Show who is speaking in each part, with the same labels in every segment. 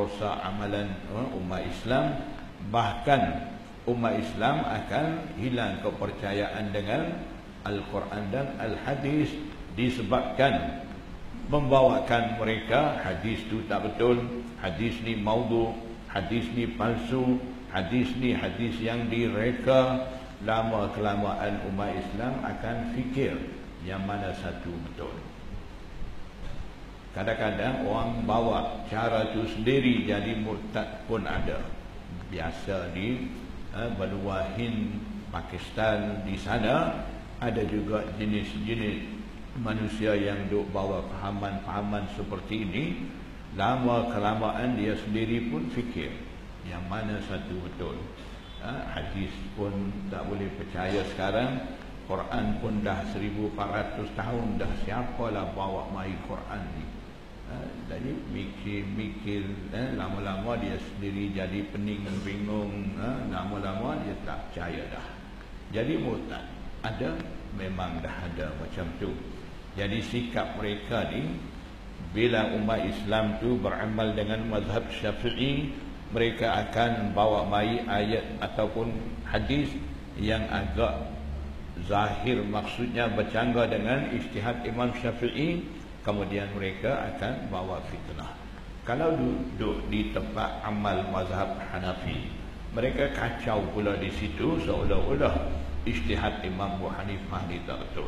Speaker 1: merosak amalan umat Islam. Bahkan umat Islam akan hilang kepercayaan dengan Al-Quran dan Al-Hadis disebabkan membawakan mereka hadis tu tak betul, hadis ni maudhu, hadis ni palsu, hadis ni hadis yang direka. Lama kelamaan umat Islam akan fikir yang mana satu betul. Kadang-kadang orang bawa cara tu sendiri jadi murtad pun ada. Biasa di benua Hind, Pakistan, di sana ada juga jenis-jenis manusia yang duk bawa fahaman-fahaman seperti ini. Lama kelamaan dia sendiri pun fikir yang mana satu betul. Hadis pun tak boleh percaya sekarang. Quran pun dah 1400 tahun dah, siapalah bawa mai Quran ni. Jadi mikir-mikir, lama-lama dia sendiri jadi pening dan bingung. Lama-lama dia tak percaya dah, jadi murtad. Ada, memang dah ada macam tu. Jadi sikap mereka ni, bila umat Islam tu beramal dengan mazhab Syafi'i, mereka akan bawa mai ayat ataupun hadis yang agak zahir maksudnya bercanggah dengan ijtihad Imam Syafi'i, kemudian mereka akan bawa fitnah. Kalau duduk di tempat amal mazhab Hanafi, mereka kacau pula di situ, seolah-olah ijtihad Imam Abu Hanifah ni tak betul.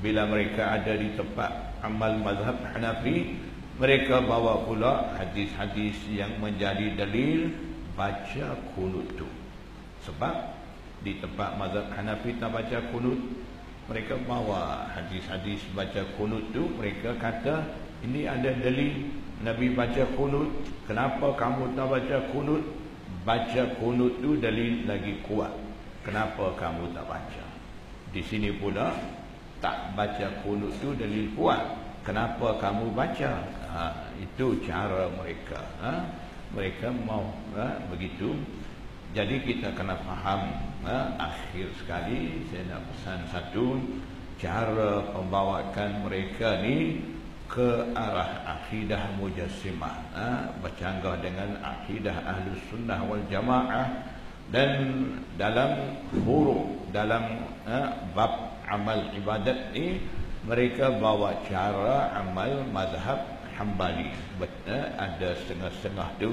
Speaker 1: Bila mereka ada di tempat amal mazhab Hanafi, mereka bawa pula hadis-hadis yang menjadi dalil baca kunut tu. Sebab di tempat mazhab Hanafi tak baca kunut, mereka bawa hadis-hadis baca kunut tu. Mereka kata ini ada dalil Nabi baca kunut, kenapa kamu tak baca kunut? Baca kunut tu dalil lagi kuat, kenapa kamu tak baca? Di sini pula tak baca kunut tu dalil kuat, kenapa kamu baca? Itu cara mereka. Mereka mau begitu. Jadi kita kena faham. Akhir sekali saya nak pesan satu, cara pembawakan mereka ni ke arah akidah mujassimah, bercanggah dengan akidah Ahlus Sunnah wal Jamaah. Dan dalam huruf, dalam bab amal ibadat ni, mereka bawa cara amal mazhab Hambali. Ada setengah-setengah tu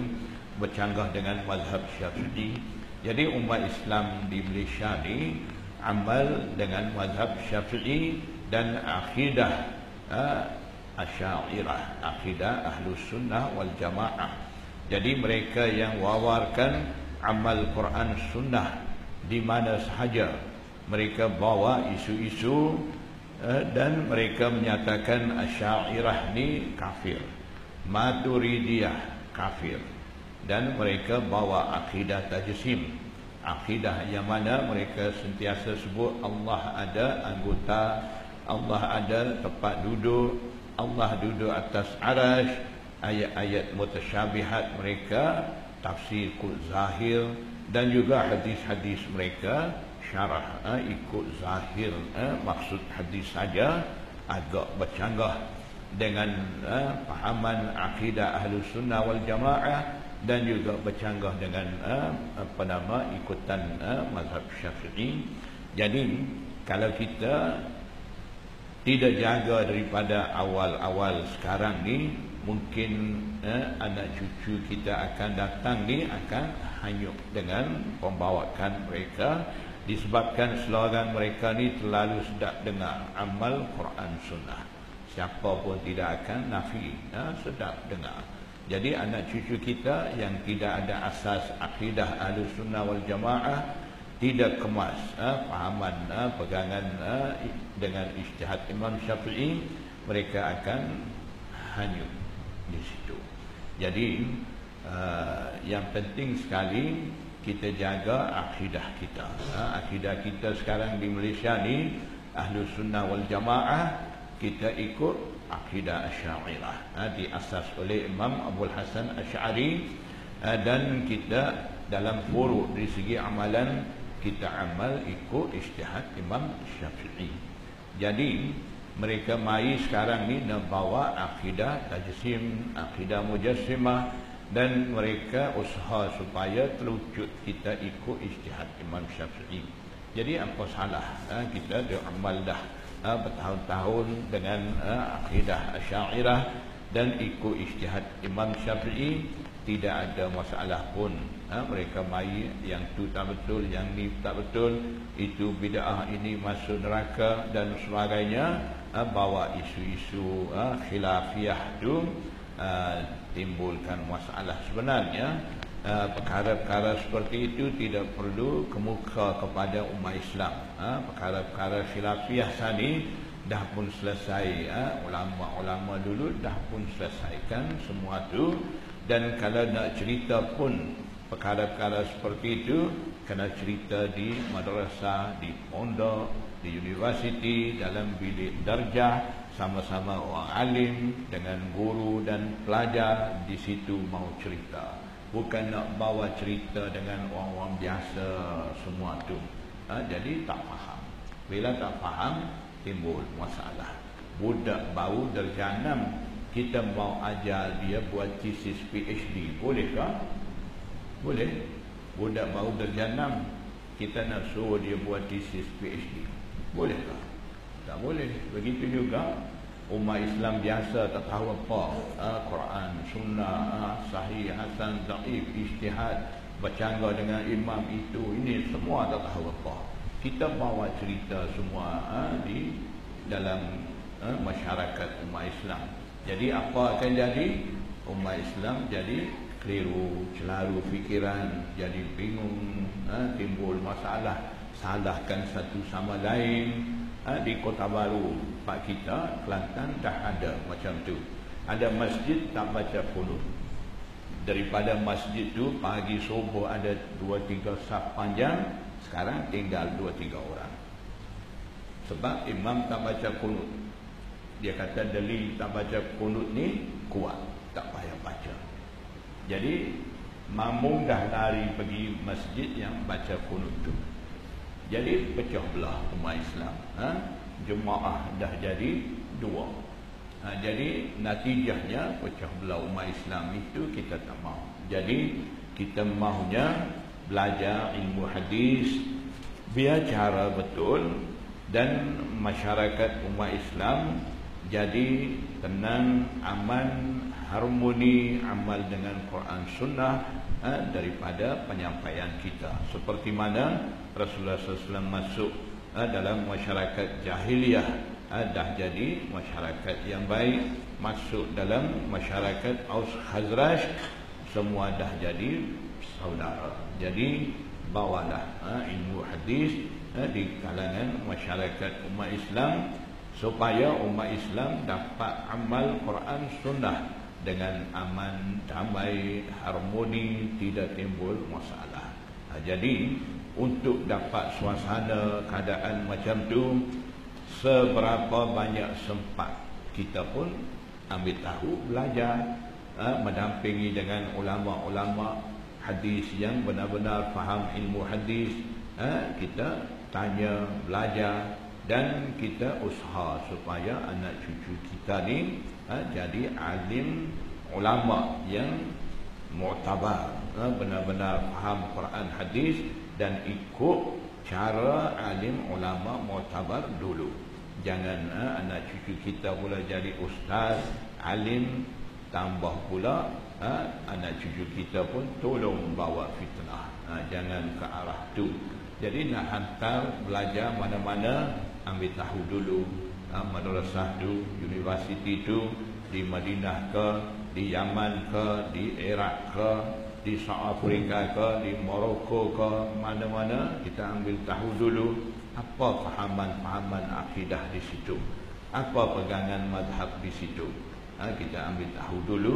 Speaker 1: bercanggah dengan mazhab Syafi'i. Jadi umat Islam di Malaysia ni amal dengan mazhab Syafi'i dan akidah Asy'ariyah, akidah Ahlus Sunnah wal Jamaah. Jadi mereka yang wawarkan amal Quran Sunnah di mana sahaja, mereka bawa isu-isu dan mereka menyatakan Asy'ariyah ni kafir, Maturidiyah kafir. Dan mereka bawa akidah tajsim, akidah yang mana mereka sentiasa sebut Allah ada anggota, Allah ada tempat duduk, Allah duduk atas arasy. Ayat-ayat mutasyabihat mereka tafsir ikut zahir, dan juga hadis-hadis mereka syarah ikut zahir, maksud hadis saja, agak bercanggah dengan fahaman akidah Ahlus Sunnah wal Jamaah, dan juga bercanggah dengan ikutan mazhab Syafi'i. Jadi kalau kita tidak jaga daripada awal-awal sekarang ni, mungkin anak cucu kita akan datang ni akan hanyut dengan pembawakan mereka, disebabkan slogan mereka ni terlalu sedap dengar, amal Quran Sunnah. Siapa pun tidak akan nafi, sedap dengar. Jadi anak cucu kita yang tidak ada asas akidah Ahlus Sunnah wal Jamaah, tidak kemas fahaman pegangan dengan ijtihad Imam Syafi'i, mereka akan hanyut di situ. Jadi yang penting sekali kita jaga akidah kita. Akidah kita sekarang di Malaysia ni Ahlus Sunnah wal Jamaah, kita ikut akidah Asy'ariyah, diasas oleh Imam Abdul Hasan Asy'ari, dan kita dalam furu' dari segi amalan kita amal ikut ijtihad Imam Syafi'i. Jadi mereka mai sekarang ni nak bawa akidah tajsim, akidah mujassimah, dan mereka usaha supaya terwujud kita ikut ijtihad Imam Syafi'i. Jadi apa salah kita beramal dah bertahun-tahun dengan akidah Asy'ariyah dan ikut ijtihad Imam Syafi'i, tidak ada masalah pun. Mereka mai yang tu tak betul, yang ni tak betul, itu bid'ah, ini masuk neraka dan sebagainya. Bawa isu-isu khilafiyah tu timbulkan masalah. Sebenarnya perkara-perkara seperti itu tidak perlu kemuka kepada umat Islam. Perkara-perkara khilafiyah tadi dah pun selesai. Ulama-ulama dulu dah pun selesaikan semua tu. Dan kalau nak cerita pun perkara-perkara seperti itu, kena cerita di madrasah, di pondok, di universiti, dalam bilik darjah, sama-sama orang alim dengan guru dan pelajar. Di situ mau cerita, bukan nak bawa cerita dengan orang-orang biasa semua tu. Jadi tak faham. Bila tak faham, timbul masalah. Budak baru darjah 6, kita mau ajar dia buat tesis PhD, bolehkah? Boleh. Budak baru darjah 6, kita nak suruh dia buat tesis PhD, bolehkah? Tak boleh. Begitu juga umat Islam biasa tak tahu apa, Quran, Sunnah, Sahih, Hasan, Dhaif, Ijtihad, bercanggah dengan imam itu, ini semua tak tahu apa. Kita bawa cerita semua di dalam masyarakat umat Islam. Jadi apa akan jadi? Umat Islam jadi keliru, celaru fikiran, jadi bingung, timbul masalah, salahkan satu sama lain. Di Kota Baru Pak kita, Kelantan, dah ada macam tu. Ada masjid tak baca qunut. Daripada masjid tu pagi subuh ada 2-3 saf panjang, sekarang tinggal 2-3 orang. Sebab imam tak baca qunut. Dia kata dalil tak baca qunut ni kuat, tak payah baca. Jadi makmum dah lari pergi masjid yang baca qunut tu. Jadi pecah belah umat Islam. Jemaah dah jadi 2. Jadi natijahnya pecah belah umat Islam itu kita tak mahu. Jadi kita mahunya belajar ilmu hadis biar cara betul, dan masyarakat umat Islam jadi tenang, aman, harmoni, amal dengan Quran Sunnah daripada penyampaian kita. Seperti mana Rasulullah SAW masuk dalam masyarakat jahiliyah, dah jadi masyarakat yang baik. Masuk dalam masyarakat Aus Khazraj, semua dah jadi saudara. Jadi bawalah ilmu hadis di kalangan masyarakat umat Islam, supaya umat Islam dapat amal Quran Sunnah dengan aman, damai, harmoni, tidak timbul masalah. Jadi untuk dapat suasana keadaan macam tu, seberapa banyak sempat kita pun ambil tahu, belajar, mendampingi dengan ulama-ulama hadis yang benar-benar faham ilmu hadis. Kita tanya, belajar, dan kita usaha supaya anak cucu kita ni jadi alim ulama yang mu'tabar, benar-benar faham Quran hadis dan ikut cara alim ulama mu'tabar dulu. Jangan anak cucu kita pula jadi ustaz, alim, tambah pula anak cucu kita pun tolong bawa fitnah. Jangan ke arah tu. Jadi nak hantar belajar mana-mana, ambil tahu dulu madrasah tu, universiti tu, di Madinah ke, di Yaman ke, di Iraq ke, di South Africa ke, di Morocco ke, mana-mana kita ambil tahu dulu apa fahaman-fahaman akidah di situ, apa pegangan mazhab di situ. Kita ambil tahu dulu,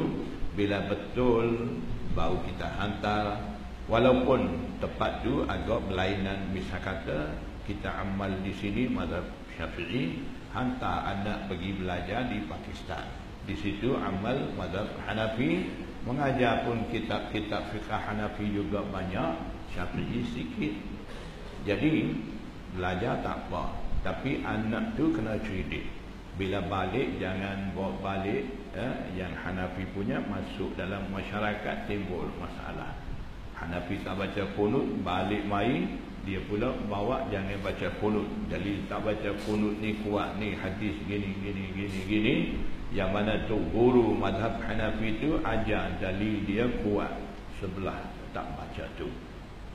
Speaker 1: bila betul baru kita hantar. Walaupun tempat tu agak berlainan, misal kata kita amal di sini mazhab Syafi'i, hantar anak pergi belajar di Pakistan, di situ amal mazhab Hanafi, mengajar pun kitab-kitab fiqh Hanafi juga banyak, Syafi'i sikit. Jadi belajar tak apa, tapi anak tu kena cerdik. Bila balik jangan bawa balik yang Hanafi punya masuk dalam masyarakat, timbul masalah. Hanafi tak baca kunut, balik mai dia pula bawa jangan baca kunut. Dalil tak baca kunut ni kuat, ni hadis gini. Yang mana tu guru mazhab Hanafi tu ajar dalil dia kuat, sebelah tak baca tu.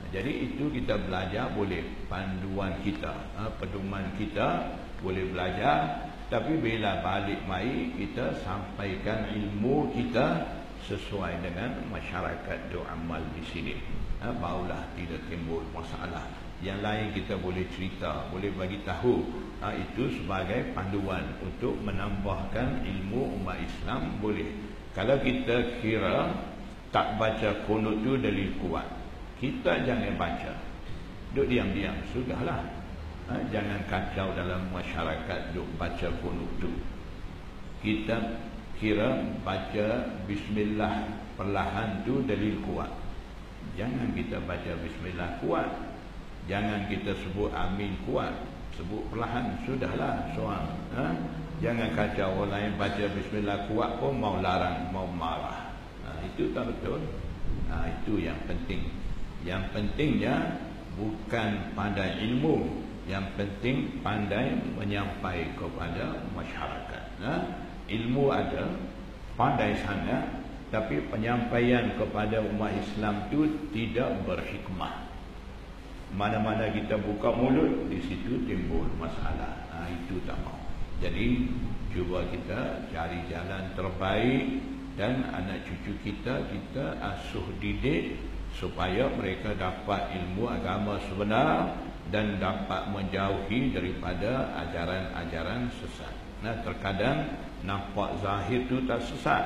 Speaker 1: Jadi itu kita belajar boleh, panduan kita, pedoman kita boleh belajar. Tapi bila balik mai kita sampaikan ilmu kita sesuai dengan masyarakat do amal di sini, barulah tidak timbul masalah. Yang lain kita boleh cerita, boleh bagi tahu, itu sebagai panduan untuk menambahkan ilmu umat Islam boleh. Kalau kita kira tak baca kunut tu dalil kuat, kita jangan baca, duk diam-diam, sudahlah. Jangan kacau dalam masyarakat duk baca kunut tu. Kita kira baca bismillah perlahan tu dalil kuat, jangan kita baca bismillah kuat. Jangan kita sebut amin kuat, sebut perlahan, sudahlah soal. Jangan kacau orang lain baca bismillah kuat pun mau larang, mau marah. Itu tak betul. Itu yang penting. Yang pentingnya bukan pandai ilmu, yang penting pandai menyampaikan kepada masyarakat. Ilmu ada, pandai sangat, tapi penyampaian kepada umat Islam itu tidak berhikmah. Mana-mana kita buka mulut, di situ timbul masalah. Itu tak mau. Jadi cuba kita cari jalan terbaik, dan anak cucu kita asuh didik supaya mereka dapat ilmu agama sebenar dan dapat menjauhi daripada ajaran-ajaran sesat. Terkadang nampak zahir tu tak sesat,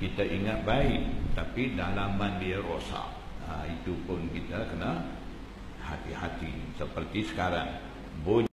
Speaker 1: kita ingat baik, tapi dalaman dia rosak. Itu pun kita kena hati-hati. Seperti sekarang